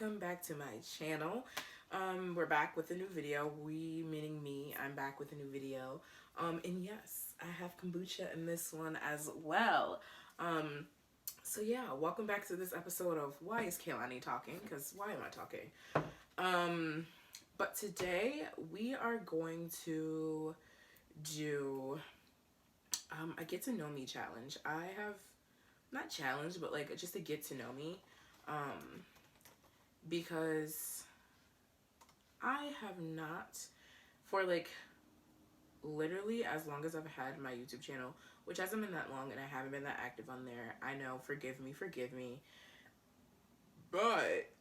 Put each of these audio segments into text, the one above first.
welcome back to my channel. We're back with a new video. We meaning me. I'm back with a new video. And yes, I have kombucha in this one as well. So yeah, welcome back to this episode of Why is Keilani Talking? Because why am I talking? But today we are going to do a get to know me challenge. I have not challenge, but like just a get to know me. Because I have not, for like literally as long as I've had my YouTube channel, which hasn't been that long and I haven't been that active on there. I know, forgive me. But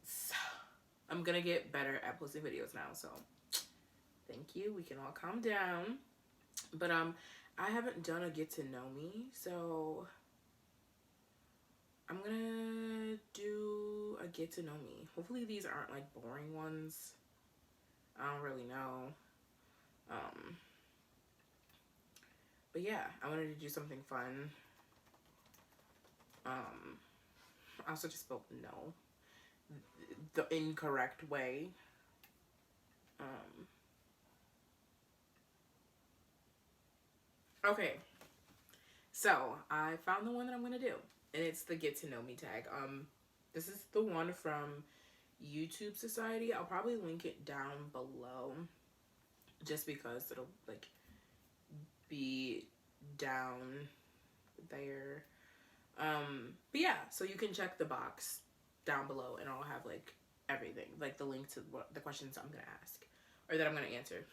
I'm gonna get better at posting videos now, so thank you. We can all calm down. But I haven't done a get to know me, so I'm gonna do a get to know me. Hopefully these aren't like boring ones. I don't really know. But yeah, I wanted to do something fun. I also just spelled no the incorrect way. Okay, so I found the one that I'm gonna do, and it's the get to know me tag. This is the one from YouTube Society. I'll probably link it down below, just because it'll like be down there. But yeah, so you can check the box down below, and I'll have like everything, like the link to the questions I'm gonna ask or that I'm gonna answer.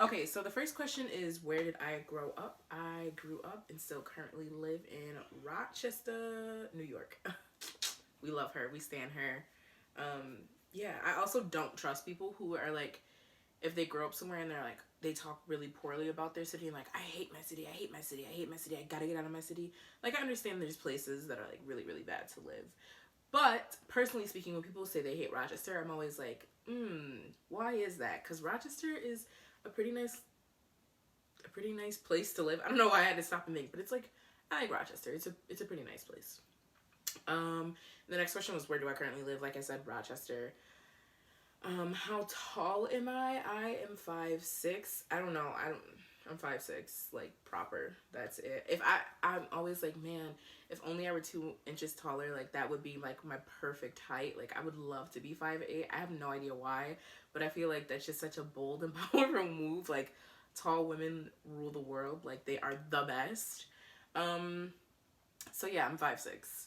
Okay, so the first question is, where did I grow up? I grew up and still currently live in Rochester, New York. We love her. We stan her. Yeah, I also don't trust people who are like, if they grow up somewhere and they're like, they talk really poorly about their city and like, I hate my city, I hate my city, I hate my city, I gotta get out of my city. Like, I understand there's places that are like really, really bad to live. But personally speaking, when people say they hate Rochester, I'm always like, why is that? Because Rochester is a pretty nice place to live. I don't know why I had to stop and think, but it's like, I like Rochester. It's a pretty nice place. The next question was, where do I currently live? Like I said, Rochester. How tall am I? I am 5'6". I don't know. I'm 5'6", like proper. That's it. I'm always like, man, if only I were 2 inches taller, like that would be like my perfect height. Like I would love to be 5'8". I have no idea why, but I feel like that's just such a bold and powerful move. Like tall women rule the world. Like they are the best. So yeah, I'm 5'6".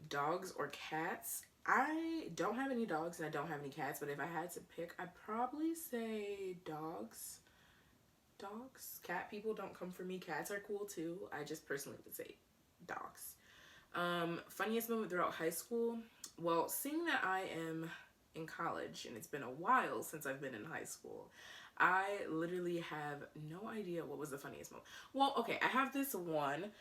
Dogs or cats? I don't have any dogs and I don't have any cats, but if I had to pick, I'd probably say dogs. Cat people don't come for me. Cats are cool too. I just personally would say dogs. Funniest moment throughout high school? Well, seeing that I am in college and it's been a while since I've been in high school, I literally have no idea what was the funniest moment. Well, okay, I have this one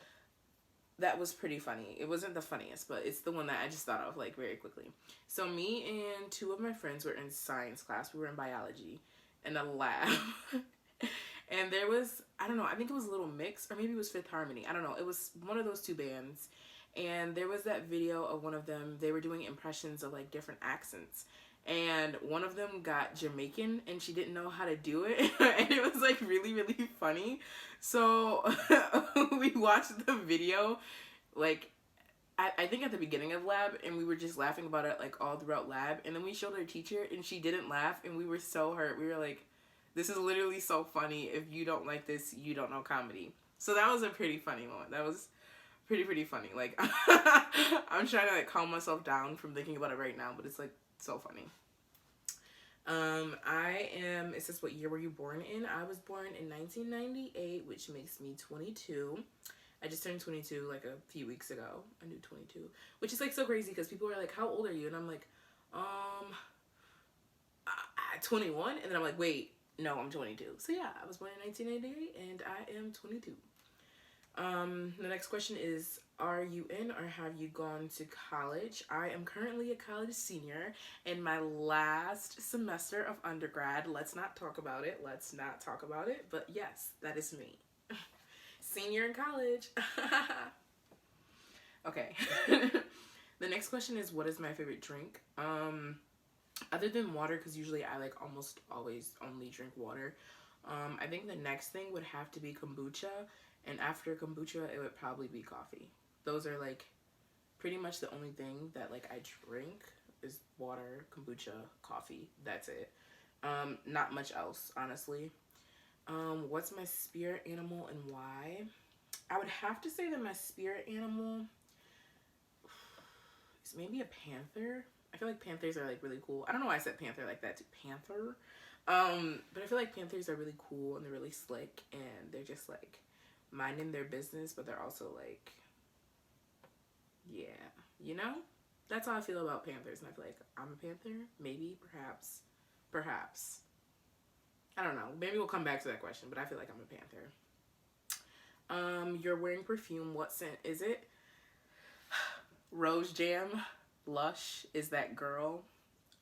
that was pretty funny. It wasn't the funniest, but it's the one that I just thought of like very quickly. So me and 2 of my friends were in science class. We were in biology in a lab. And there was, I don't know, I think it was Little Mix or maybe it was Fifth Harmony. I don't know. It was one of those 2 bands. And there was that video of one of them. They were doing impressions of like different accents. And one of them got Jamaican and she didn't know how to do it. And it was like really, really funny. So we watched the video like I think at the beginning of lab, and we were just laughing about it like all throughout lab. And then we showed our teacher and she didn't laugh and we were so hurt. We were like, this is literally so funny. If you don't like this, you don't know comedy. So that was a pretty funny moment. That was pretty funny. Like I'm trying to like calm myself down from thinking about it right now, but it's like so funny. It says, what year were you born in? I was born in 1998, which makes me 22. I just turned 22 like a few weeks ago. I knew 22, which is like so crazy because people are like, how old are you? And I'm like, 21. And then I'm like, wait, no, I'm 22. So yeah, I was born in 1988 and I am 22. The next question is, are you in or have you gone to college? I am currently a college senior in my last semester of undergrad. Let's not talk about it. But yes, that is me. Senior in college. Okay. The next question is, what is my favorite drink? Other than water, because usually I like almost always only drink water. I think the next thing would have to be kombucha, and after kombucha, it would probably be coffee. Those are like pretty much the only thing that like I drink is water, kombucha, coffee. That's it. Not much else, honestly. What's my spirit animal and why? I would have to say that my spirit animal is maybe a panther. I feel like panthers are like really cool. I don't know why I said panther like that too. Panther. But I feel like panthers are really cool and they're really slick and they're just like minding their business, but they're also like, yeah, you know? That's how I feel about panthers, and I feel like I'm a panther. Maybe, perhaps, perhaps. I don't know. Maybe we'll come back to that question, but I feel like I'm a panther. You're wearing perfume. What scent is it? Rose Jam. Lush is that girl.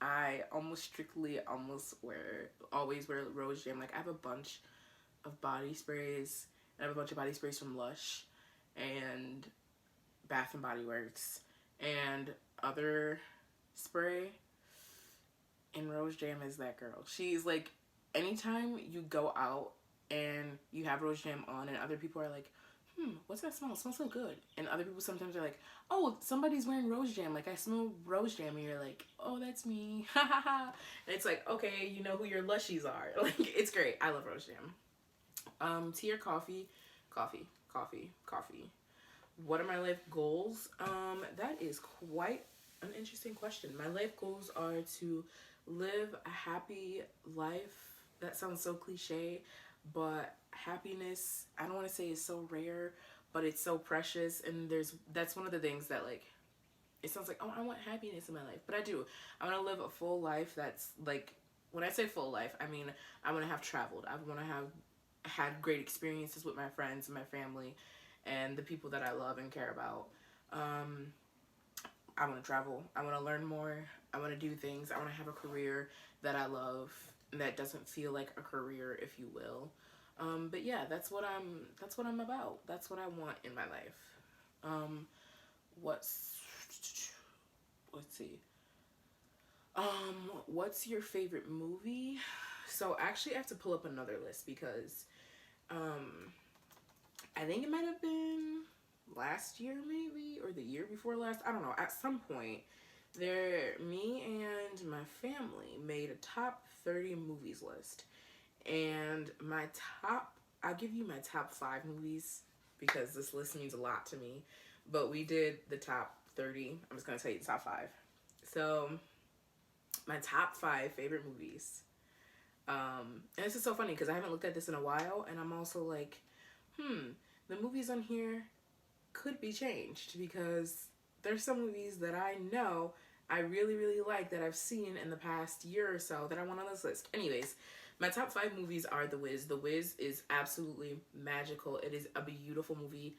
I always wear Rose Jam. Like I have a bunch of body sprays. I have a bunch of body sprays from Lush and Bath and Body Works and other spray. And Rose Jam is that girl. She's like, anytime you go out and you have Rose Jam on and other people are like, what's that smell? It smells so good. And other people sometimes are like, oh, somebody's wearing Rose Jam. Like, I smell Rose Jam. And you're like, oh, that's me. Ha ha ha. And it's like, okay, you know who your Lushies are. Like, it's great. I love Rose Jam. Tea or coffee? Coffee. Coffee. Coffee. What are my life goals? That is quite an interesting question. My life goals are to live a happy life. That sounds so cliche, but happiness, I don't want to say is so rare, but it's so precious. And that's one of the things that like, it sounds like, oh, I want happiness in my life, but I do. I want to live a full life. That's like, when I say full life, I mean, I want to have traveled. I want to have had great experiences with my friends and my family and the people that I love and care about. I want to travel. I want to learn more. I want to do things. I want to have a career that I love and that doesn't feel like a career, if you will. But yeah, that's what I'm about. That's what I want in my life. What's let's see. What's your favorite movie? So actually I have to pull up another list because I think it might have been last year maybe or the year before last. I don't know. At some point me and my family made a top 30 movies list. And I'll give you my top 5 movies because this list means a lot to me. But we did the top 30. I'm just going to tell you the top 5. So, my top 5 favorite movies. And this is so funny because I haven't looked at this in a while. And I'm also like, the movies on here could be changed because there's some movies that I know I really, really like that I've seen in the past year or so that I want on this list. Anyways, my top 5 movies are The Wiz. The Wiz is absolutely magical. It is a beautiful movie.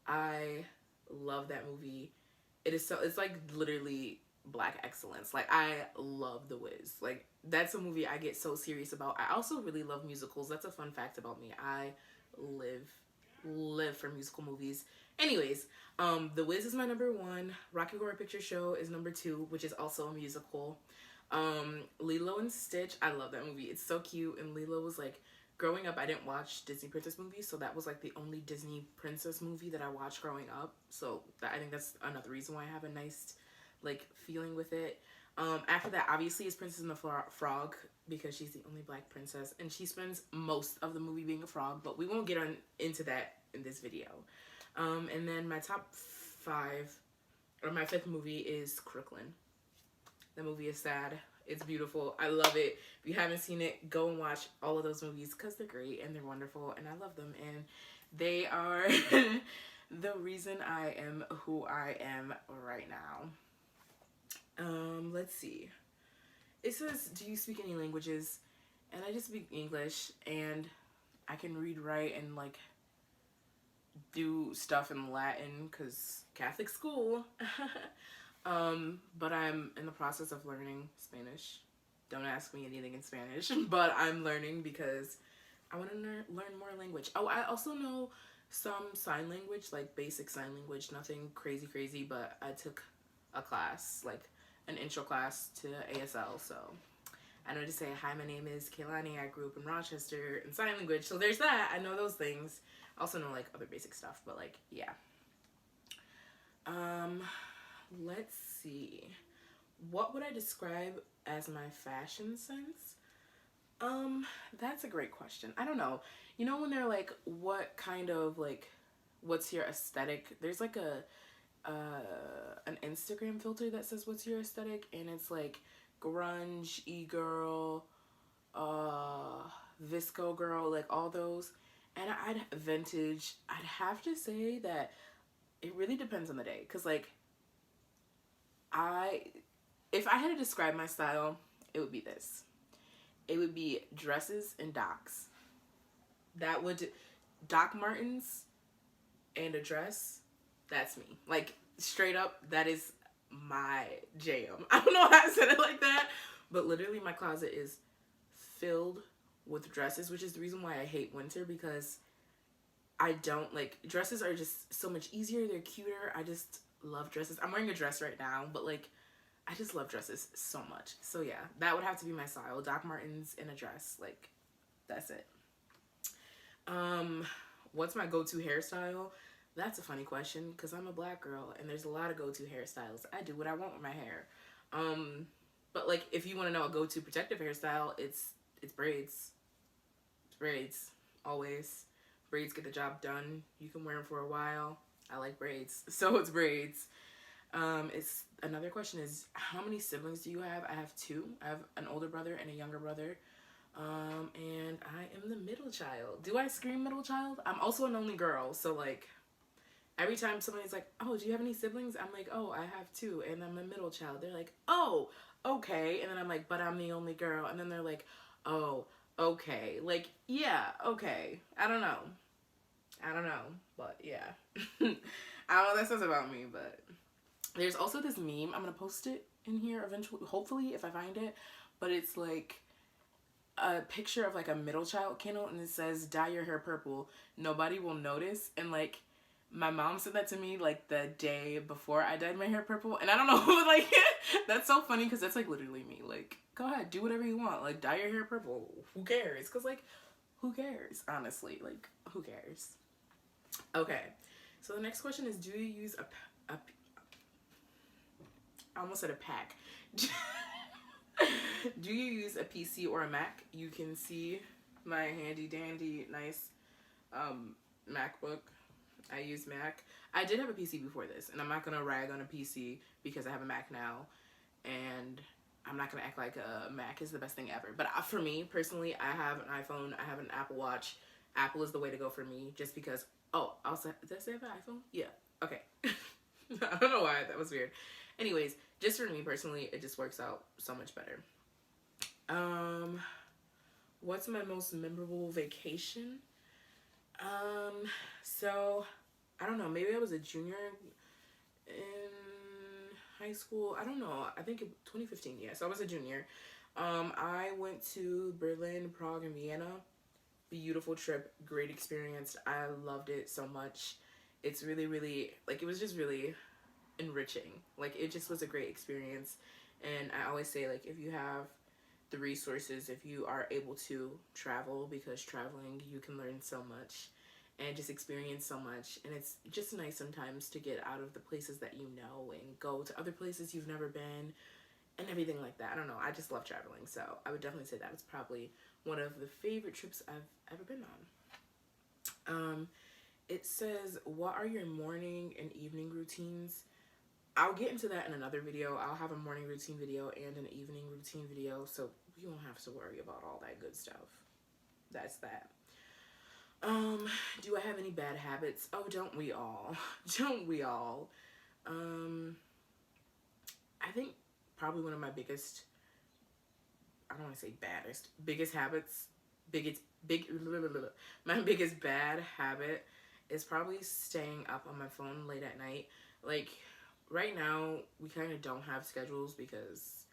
I love that movie. It's like literally black excellence. Like, I love The Wiz. Like, that's a movie I get so serious about. I also really love musicals. That's a fun fact about me. I live for musical movies. Anyways, The Wiz is my number 1. Rocky Horror Picture Show is number 2, which is also a musical. Lilo and Stitch, I love that movie. It's so cute. And Lilo was like, growing up, I didn't watch Disney princess movies, so that was like the only Disney princess movie that I watched growing up. So I think that's another reason why I have a nice like feeling with it. After that, obviously, is Princess and the Frog, because she's the only black princess, and she spends most of the movie being a frog, but we won't get into that in this video. And then my top 5, or my 5th movie is Crooklyn. The movie is sad. It's beautiful. I love it. If you haven't seen it, go and watch all of those movies because they're great and they're wonderful and I love them. And they are the reason I am who I am right now. Let's see. It says, do you speak any languages? And I just speak English and I can read, write, and like do stuff in Latin because Catholic school. But I'm in the process of learning Spanish. Don't ask me anything in Spanish, but I'm learning because I want to learn more language. Oh, I also know some sign language, like basic sign language, nothing crazy, but I took a class, like an intro class to ASL. So I know to say, hi, my name is Keilani. I grew up in Rochester in sign language. So there's that. I know those things. I also know like other basic stuff, but like, yeah. Let's see. What would I describe as my fashion sense? That's a great question. I don't know. You know when they're like, what kind of like, what's your aesthetic? There's like an Instagram filter that says what's your aesthetic, and it's like grunge, e-girl, visco girl, like all those. And I'd vintage. I'd have to say that it really depends on the day, cause like if I had to describe my style, it would be this. It would be dresses and Docs. That would Doc Martens and a dress. That's me. Like straight up, that is my jam. I don't know how I said it like that, but literally my closet is filled with dresses, which is the reason why I hate winter, because I don't like dresses are just so much easier. They're cuter. I just love dresses. I'm wearing a dress right now, but like I just love dresses so much. So yeah, that would have to be my style. Doc Martens in a dress. Like that's it. What's my go-to hairstyle? That's a funny question because I'm a black girl and there's a lot of go-to hairstyles. I do what I want with my hair. But like if you want to know a go-to protective hairstyle, it's braids. It's braids always. Braids get the job done. You can wear them for a while. I like braids, so it's braids. It's another question is how many siblings do you have? I have two. I have an older brother and a younger brother. And I am the middle child. Do I scream middle child? I'm also an only girl, so like every time somebody's like, "Oh, do you have any siblings?" I'm like, "Oh, I have two, and I'm the middle child." They're like, "Oh, okay," and then I'm like, "But I'm the only girl," and then they're like, "Oh, okay." Like, yeah, okay. I don't know, but yeah, I don't know what that says about me, but. There's also this meme. I'm going to post it in here eventually, hopefully, if I find it. But it's like a picture of like a middle child candle and it says, dye your hair purple. Nobody will notice. And like my mom said that to me like the day before I dyed my hair purple. And I don't know, like that's so funny because that's like literally me. Like, go ahead, do whatever you want. Like dye your hair purple. Who cares? Because like, who cares? Honestly, like who cares? Okay. So the next question is, do you use I almost said a pack. Do you use a PC or a Mac? You can see my handy dandy nice MacBook. I use Mac. I did have a PC before this, and I'm not gonna rag on a PC because I have a Mac now, and I'm not gonna act like a Mac is the best thing ever. But for me personally, I have an iPhone. I have an Apple Watch. Apple is the way to go for me, just because. Oh, also, did I say I have an iPhone? Yeah. Okay. I don't know why that was weird. Anyways, just for me personally, it just works out so much better. What's my most memorable vacation? So I don't know. Maybe I was a junior in high school. I don't know. I think 2015. Yeah, so I was a junior. I went to Berlin, Prague, and Vienna. Beautiful trip, great experience. I loved it so much. It's really, really like it was just really enriching. Like it just was a great experience. And I always say like if you have the resources, if you are able to travel, because traveling you can learn so much and just experience so much, and it's just nice sometimes to get out of the places that you know and go to other places you've never been and everything like that. I don't know, I just love traveling, so I would definitely say that was probably one of the favorite trips I've ever been on. It says, what are your morning and evening routines? I'll get into that in another video. I'll have a morning routine video and an evening routine video, so you won't have to worry about all that good stuff. That's that. Do I have any bad habits? Oh, don't we all? Don't we all? I think probably one of my biggest, I don't want to say baddest, biggest habits, my biggest bad habit is probably staying up on my phone late at night. Like, right now, we kind of don't have schedules because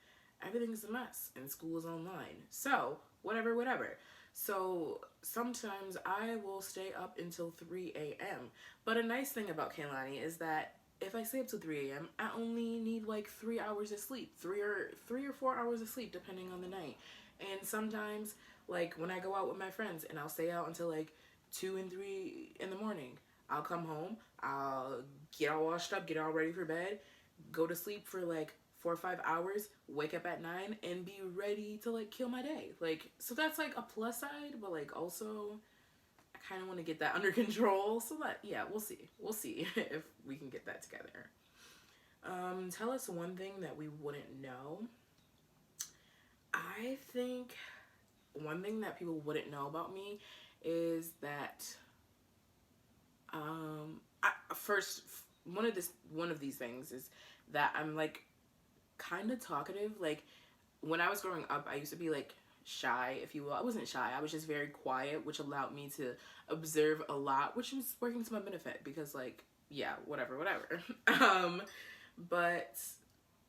everything's a mess and school is online. So, whatever. So, sometimes I will stay up until 3 a.m. But a nice thing about Keilani is that if I stay up till 3 a.m., I only need like 3 hours of sleep, 3 or 4 hours of sleep, depending on the night. And sometimes, like when I go out with my friends, and I'll stay out until like 2 and 3 in the morning. I'll come home, I'll get all washed up, get all ready for bed, go to sleep for like 4 or 5 hours, wake up at 9, and be ready to like kill my day. Like, so that's like a plus side, but like also I kind of want to get that under control. So that, yeah, we'll see if we can get that together. Tell us one thing that we wouldn't know. I think one thing that people wouldn't know about me is that first, one of these things is that I'm like kind of talkative. Like when I was growing up, I used to be like shy, if you will. I wasn't shy. I was just very quiet, which allowed me to observe a lot, which was working to my benefit because like, yeah, whatever. But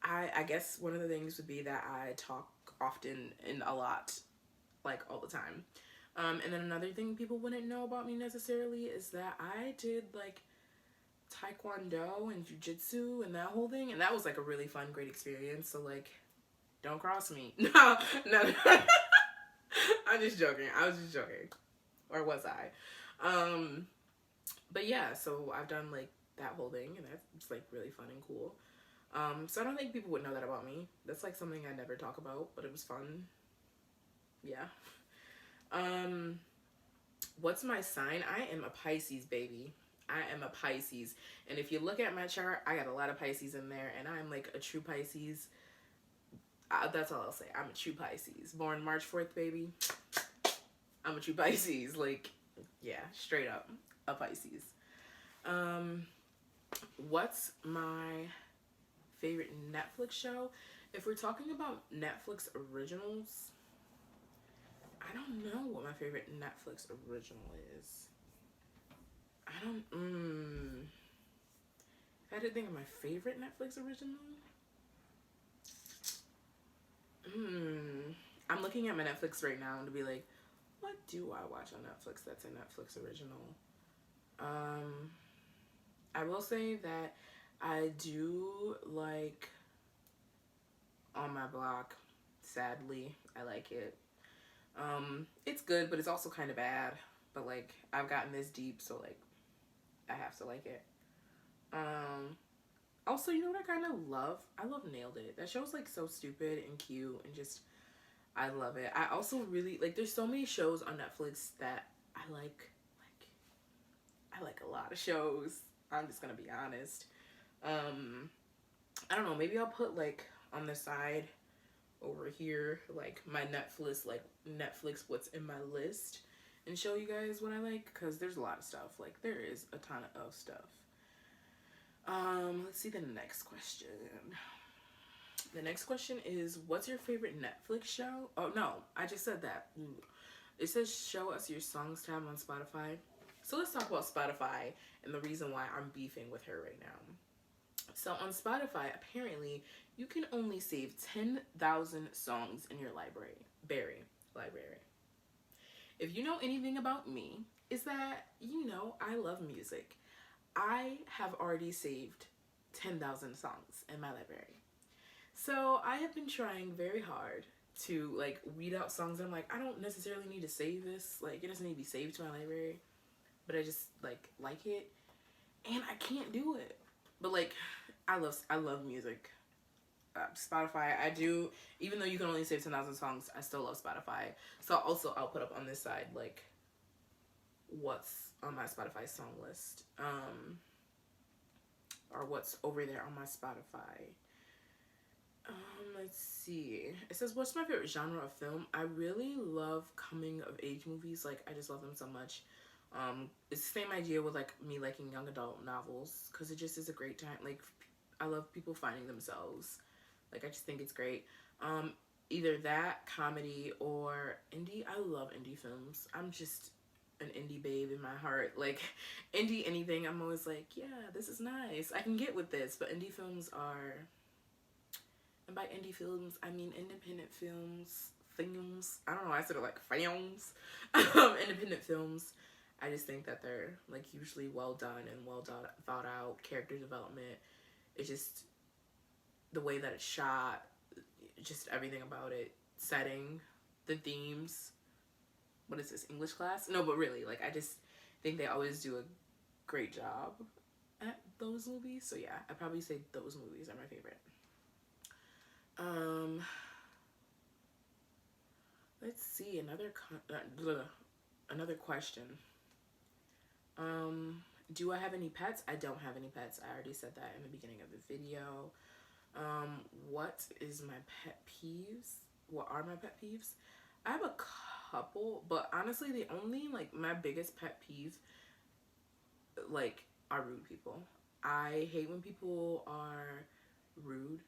I guess one of the things would be that I talk often and a lot, like all the time. And then another thing people wouldn't know about me necessarily is that I did like taekwondo and jujitsu and that whole thing, and that was like a really fun, great experience. So like, don't cross me. No, no. I'm just joking. I was just joking, or was I? But yeah, so I've done like that whole thing, and that's like really fun and cool. So I don't think people would know that about me. That's like something I never talk about, but it was fun. Yeah. What's my sign? I am a Pisces, baby. I am a Pisces. And if you look at my chart, I got a lot of Pisces in there, and I'm like a true Pisces. That's all I'll say. I'm a true Pisces. Born March 4th, baby. I'm a true Pisces. Like, yeah, straight up a Pisces. What's my favorite Netflix show? If we're talking about Netflix originals, I don't know what my favorite Netflix original is. I don't. If I had to think of my favorite Netflix original, I'm looking at my Netflix right now to be like, what do I watch on Netflix that's a Netflix original? I will say that I do like On My Block. Sadly, I like it. It's good, but it's also kind of bad. But like, I've gotten this deep, so like, I have to like it. Also, you know what I kind of love? I love Nailed It. That show's like so stupid and cute and just, I love it. I also really like, there's so many shows on Netflix that I like. I like a lot of shows. I'm just gonna be honest. I don't know, maybe I'll put like on the side over here like my Netflix what's in my list and show you guys what I like, because there's a lot of stuff. Like, there is a ton of stuff. Let's see the next question. The next question is, what's your favorite Netflix show? Oh no, I just said that. It says show us your songs tab on Spotify. So let's talk about Spotify and the reason why I'm beefing with her right now. So on Spotify, apparently, you can only save 10,000 songs in your library. If you know anything about me, is that, you know, I love music. I have already saved 10,000 songs in my library. So I have been trying very hard to like weed out songs that I'm like, I don't necessarily need to save this. Like, it doesn't need to be saved to my library, but I just like it, and I can't do it. But like, I love music. Spotify, I do, even though you can only save 10,000 songs, I still love Spotify. So also, I'll put up on this side like what's on my Spotify song list, or what's over there on my Spotify. Let's see. It says, what's my favorite genre of film? I really love coming of age movies. Like, I just love them so much. It's the same idea with like me liking young adult novels, because it just is a great time. Like, I love people finding themselves. Like, I just think it's great. Either that, comedy, or indie. I love indie films. I'm just an indie babe in my heart. Like, indie anything, I'm always like, yeah, this is nice. I can get with this. But indie films are, and by indie films, I mean independent films. I don't know why I said it like films. Independent films. I just think that they're like usually well done and thought out. Character development. It's just the way that it's shot, just everything about it. Setting, the themes. What is this, English class? No, but really, like I just think they always do a great job at those movies. So yeah, I'd probably say those movies are my favorite. Um, let's see another question. Do I have any pets? I don't have any pets. I already said that in the beginning of the video. What is my pet peeves? What are my pet peeves? I have a couple, but honestly, the only like my biggest pet peeve like are rude people. I hate when people are rude,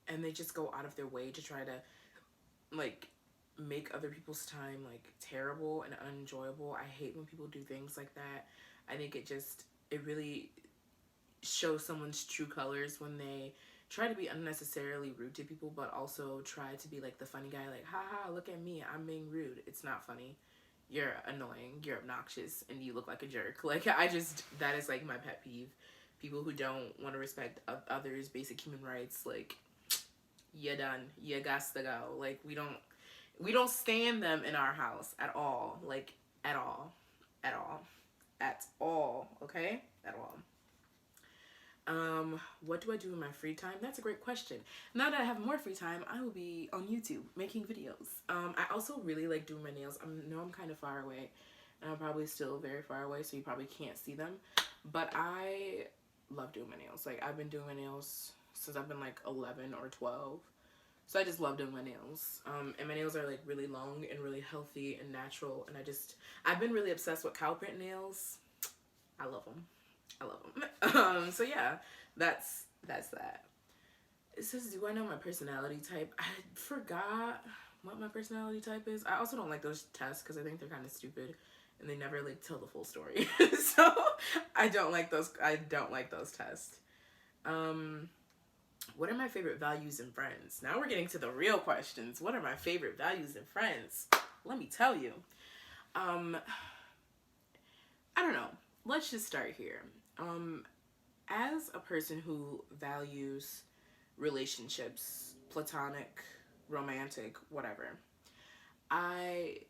and they just go out of their way to try to like make other people's time like terrible and unenjoyable. I hate when people do things like that. I think it really shows someone's true colors when they try to be unnecessarily rude to people, but also try to be like the funny guy, like, haha, look at me, I'm being rude. It's not funny. You're annoying, you're obnoxious, and you look like a jerk. Like, that is like my pet peeve. People who don't want to respect others' basic human rights, like, you're done. You got to go. Like, we don't stand them in our house at all. Like, at all. At all. At all. Okay? At all. What do I do in my free time? That's a great question. Now that I have more free time, I will be on YouTube making videos. I also really like doing my nails. I know I'm kind of far away, and I'm probably still very far away, so you probably can't see them. But I love doing my nails. Like, I've been doing my nails since I've been like 11 or 12. So I just love doing my nails. And my nails are like really long and really healthy and natural. And I've been really obsessed with cow print nails. I love them. I love them. So yeah, that's that. It says, do I know my personality type? I forgot what my personality type is. I also don't like those tests because I think they're kind of stupid and they never like tell the full story. So I don't like those tests. What are my favorite values in friends? Now we're getting to the real questions. What are my favorite values in friends? Let me tell you. I don't know. Let's just start here. As a person who values relationships, platonic, romantic, whatever, I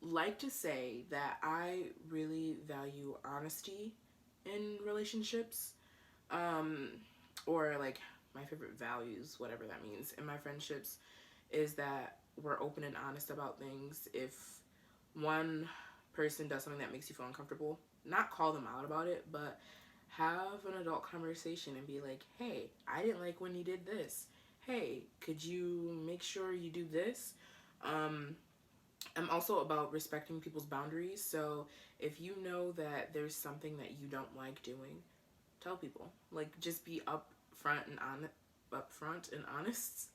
like to say that I really value honesty in relationships, or like my favorite values, whatever that means, in my friendships is that we're open and honest about things. If one person does something that makes you feel uncomfortable, not call them out about it, but have an adult conversation and be like, hey, I didn't like when you did this. Hey, could you make sure you do this? I'm also about respecting people's boundaries. So if you know that there's something that you don't like doing, tell people. Like, just be upfront and honest.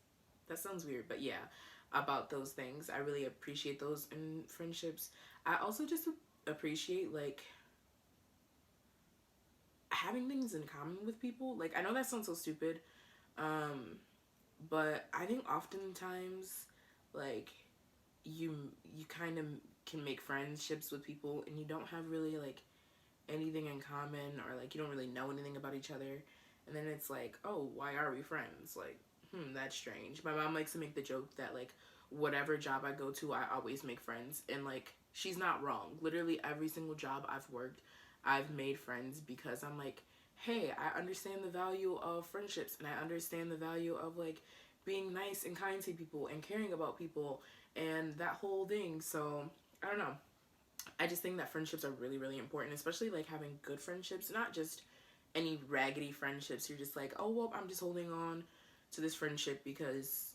That sounds weird, but yeah, about those things. I really appreciate those in friendships. I also just appreciate like having things in common with people. Like, I know that sounds so stupid, but I think oftentimes like you kind of can make friendships with people and you don't have really like anything in common, or like you don't really know anything about each other, and then it's like, oh, why are we friends? Like, that's strange. My mom likes to make the joke that like whatever job I go to, I always make friends, and like she's not wrong. Literally every single job I've worked, I've made friends because I'm like, hey, I understand the value of friendships, and I understand the value of like being nice and kind to people and caring about people and that whole thing. So I don't know. I just think that friendships are really, really important, especially like having good friendships, not just any raggedy friendships. You're just like, oh, well, I'm just holding on to this friendship because,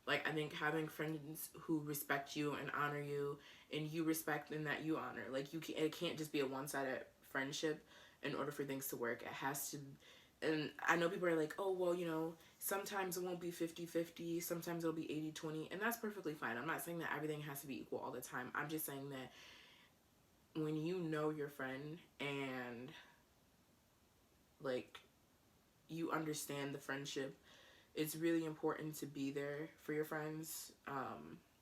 like, I think having friends who respect you and honor you, and you respect and that you honor, like, it can't just be a one-sided friendship in order for things to work. It has to. And I know people are like, oh, well, sometimes it won't be 50-50, sometimes it'll be 80-20, and that's perfectly fine. I'm not saying that everything has to be equal all the time. I'm just saying that when you know your friend and like you understand the friendship, it's really important to be there for your friends.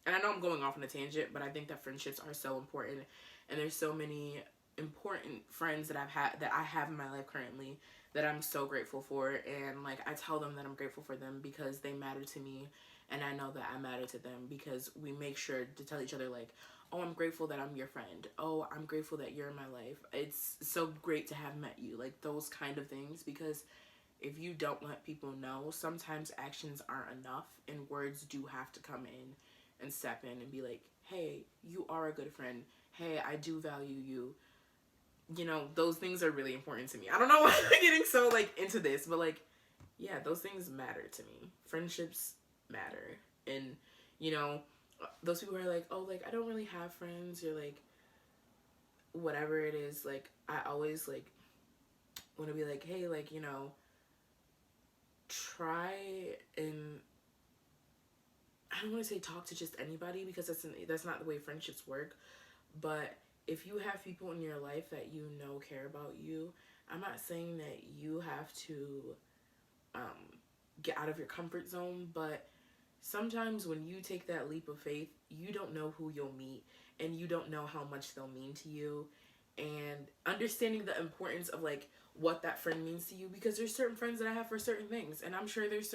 and I know I'm going off on a tangent, but I think that friendships are so important, and there's so many important friends that I have in my life currently that I'm so grateful for, and like I tell them that I'm grateful for them because they matter to me, and I know that I matter to them because we make sure to tell each other like, oh, I'm grateful that I'm your friend. Oh, I'm grateful that you're in my life. It's so great to have met you. Like those kind of things, because if you don't let people know, sometimes actions aren't enough and words do have to come in and step in and be like, hey, you are a good friend. Hey, I do value you. You know, those things are really important to me. I don't know why I'm getting so like into this, but like, yeah, those things matter to me. Friendships matter. And, you know, those people are like, oh, like, I don't really have friends, or like, whatever it is. Like, I always like want to be like, hey, like, you know, try and I don't want to say talk to just anybody because that's not the way friendships work. But if you have people in your life that you know care about you, I'm not saying that you have to get out of your comfort zone, but sometimes when you take that leap of faith, you don't know who you'll meet and you don't know how much they'll mean to you. And understanding the importance of like what that friend means to you, because there's certain friends that I have for certain things, and I'm sure there's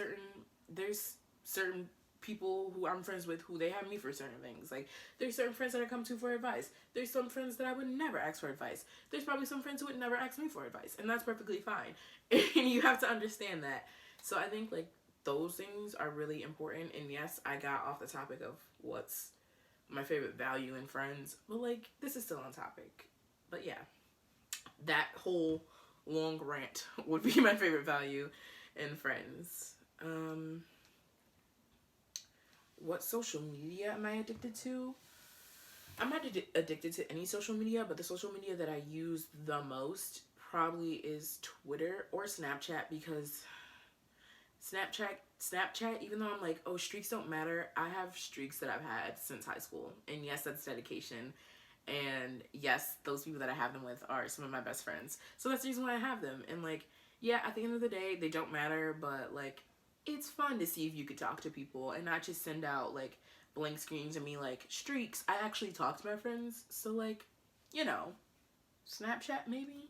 certain people who I'm friends with who they have me for certain things. Like there's certain friends that I come to for advice. There's some friends that I would never ask for advice. There's probably some friends who would never ask me for advice, and that's perfectly fine. And you have to understand that. So I think like those things are really important. And yes, I got off the topic of what's my favorite value in friends, but like this is still on topic. But yeah, that whole long rant would be my favorite value in friends. What social media am I addicted to? I'm not addicted to any social media, but the social media that I use the most probably is Twitter or Snapchat, because Snapchat, even though I'm like, oh, streaks don't matter, I have streaks that I've had since high school. And yes, that's dedication. And yes, those people that I have them with are some of my best friends. So that's the reason why I have them. And like, yeah, at the end of the day, they don't matter, but like, it's fun to see if you could talk to people and not just send out like blank screens and me like streaks. I actually talk to my friends. So like, you know, Snapchat maybe.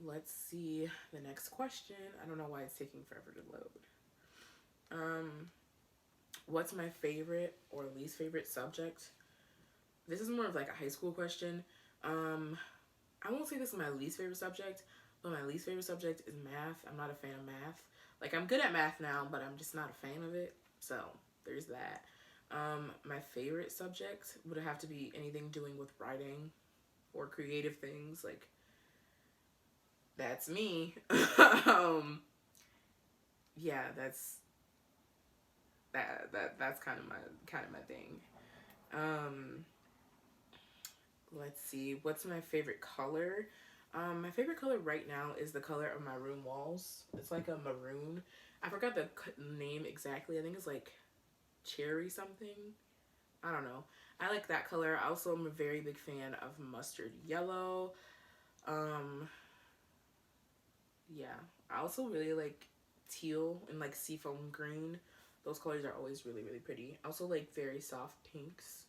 Let's see the next question. I don't know why it's taking forever to load. What's my favorite or least favorite subject? This is more of like a high school question. I won't say this is my least favorite subject, but my least favorite subject is math. I'm not a fan of math. Like I'm good at math now, but I'm just not a fan of it. So there's that. My favorite subject would have to be anything doing with writing or creative things. Like that's me. Yeah, that's kind of my thing. Um, let's see. What's my favorite color? My favorite color right now is the color of my room walls. It's like a maroon. I forgot the name exactly. I think it's like cherry something. I don't know. I like that color. I also am a very big fan of mustard yellow. Um, yeah. I also really like teal and like seafoam green. Those colors are always really, really pretty. I also like very soft pinks.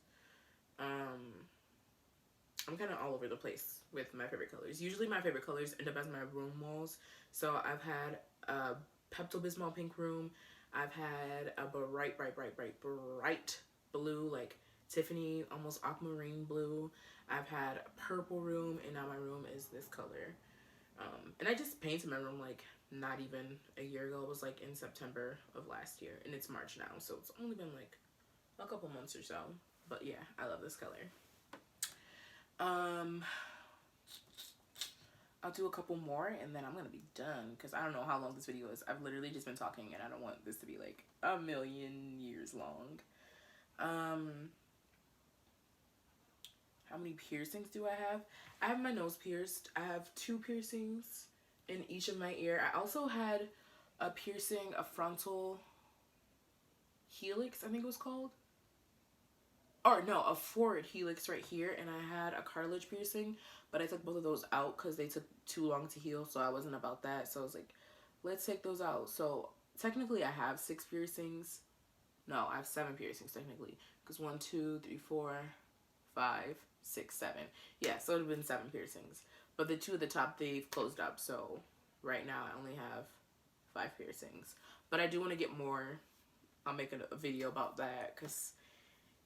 I'm kind of all over the place with my favorite colors. Usually my favorite colors end up as my room walls. So I've had a Pepto-Bismol pink room. I've had a bright blue, like Tiffany, almost aquamarine blue. I've had a purple room, and now my room is this color. And I just painted my room like not even a year ago. It was like in September of last year, and it's March now, so it's only been like a couple months or so. But yeah, I love this color. I'll do a couple more and then I'm gonna be done because I don't know how long this video is. I've literally just been talking and I don't want this to be like a million years long. How many piercings do I have? I have my nose pierced. I have 2 piercings in each of my ear. I also had a piercing, a frontal helix, I think it was called. Or no, a forward helix right here, and I had a cartilage piercing, but I took both of those out because they took too long to heal, so I wasn't about that. So I was like, let's take those out. So technically I have 6 piercings. No, I have 7 piercings technically. Because 1, 2, 3, 4, 5, 6, 7. Yeah, so it would have been 7 piercings. But the 2 at the top, they've closed up. So right now I only have 5 piercings. But I do want to get more. I'll make a video about that. Because,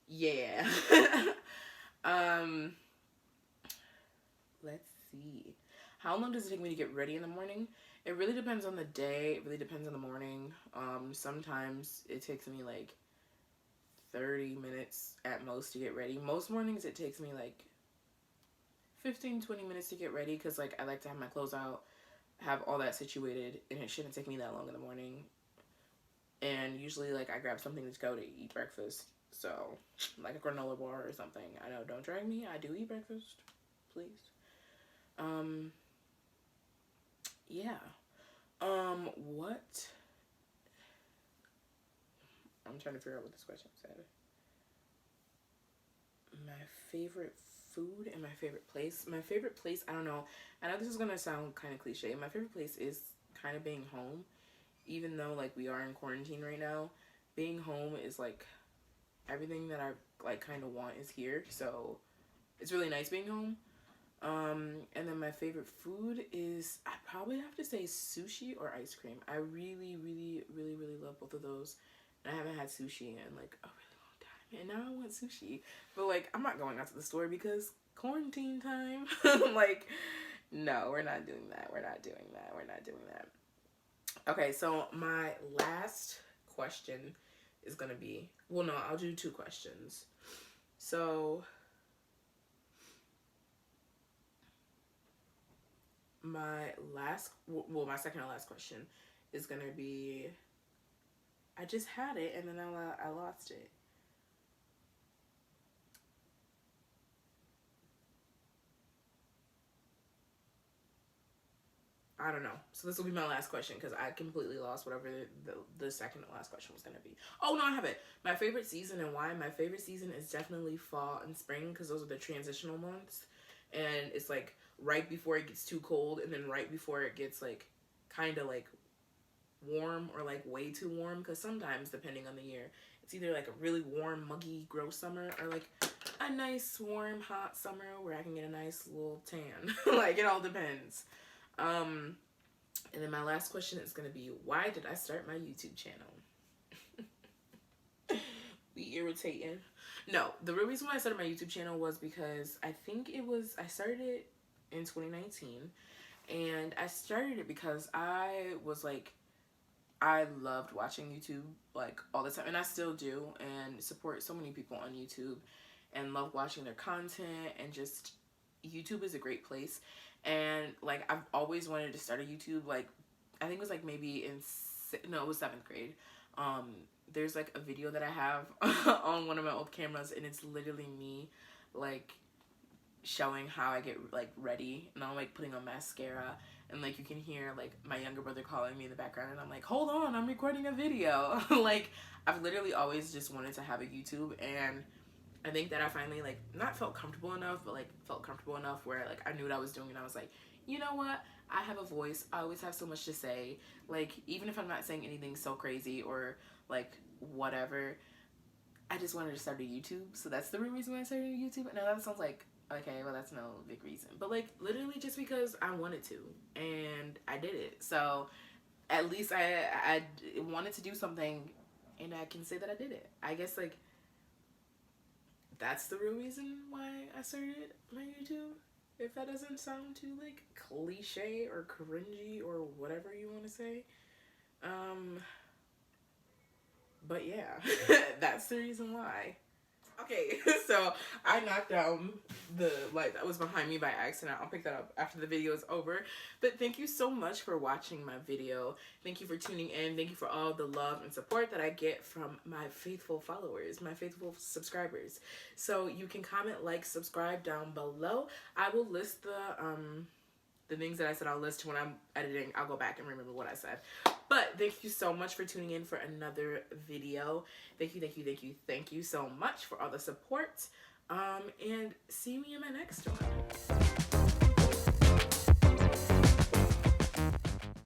yeah. Let's see. How long does it take me to get ready in the morning? It really depends on the day. It really depends on the morning. Sometimes it takes me like 30 minutes at most to get ready. Most mornings it takes me like 15-20 minutes to get ready, because like I like to have my clothes out, have all that situated, and it shouldn't take me that long in the morning. And usually like I grab something to go to eat breakfast. So like a granola bar or something. I know, don't drag me. I do eat breakfast. Please. Yeah. What? I'm trying to figure out what this question said. My favorite food and my favorite place. My favorite place, I don't know. I know this is going to sound kind of cliche. My favorite place is kind of being home. Even though, like, we are in quarantine right now, being home is, like, everything that I, like, kind of want is here. So, it's really nice being home. And then my favorite food is, I probably have to say sushi or ice cream. I really, really, really, really love both of those. And I haven't had sushi in like a really long time. And now I want sushi. But like, I'm not going out to the store because quarantine time. Like, no, we're not doing that. We're not doing that. We're not doing that. Okay, so my last question is going to be, well, no, I'll do 2 questions. So my second to last question is going to be, I just had it and then I lost it. I don't know. So this will be my last question because I completely lost whatever the second to last question was going to be. Oh, no, I have it. My favorite season and why. My favorite season is definitely fall and spring because those are the transitional months. And it's like right before it gets too cold and then right before it gets like kind of like warm or like way too warm, because sometimes depending on the year it's either like a really warm muggy gross summer or like a nice warm hot summer where I can get a nice little tan. Like it all depends. And then my last question is going to be, why did I start my YouTube channel? Be irritating. No, the real reason why I started my YouTube channel was because I started it in 2019, and I started it because I was like, I loved watching YouTube like all the time, and I still do, and support so many people on YouTube and love watching their content, and just YouTube is a great place. And like I've always wanted to start a YouTube, like I think it was like maybe it was 7th grade. There's like a video that I have on one of my old cameras, and it's literally me like showing how I get like ready, and I'm like putting on mascara, and like you can hear like my younger brother calling me in the background, and I'm like, hold on, I'm recording a video. Like I've literally always just wanted to have a YouTube, and I think that I finally like not felt comfortable enough, but like felt comfortable enough where like I knew what I was doing, and I was like, you know what? I have a voice. I always have so much to say. Like even if I'm not saying anything so crazy or like whatever, I just wanted to start a YouTube. So that's the real reason why I started a YouTube. Now that sounds like, okay, well that's no big reason, but like literally just because I wanted to and I did it. So at least I wanted to do something, and I can say that I did it. I guess like that's the real reason why I started my YouTube. If that doesn't sound too like cliche or cringy or whatever you want to say. But yeah, that's the reason why. Okay, so I knocked down the light that was behind me by accident. I'll pick that up after the video is over. But thank you so much for watching my video. Thank you for tuning in. Thank you for all the love and support that I get from my faithful followers, my faithful subscribers. So you can comment, like, subscribe down below. I will list the things that I said I'll list when I'm editing. I'll go back and remember what I said. But thank you so much for tuning in for another video. Thank you, thank you, thank you, thank you so much for all the support. And see me in my next one.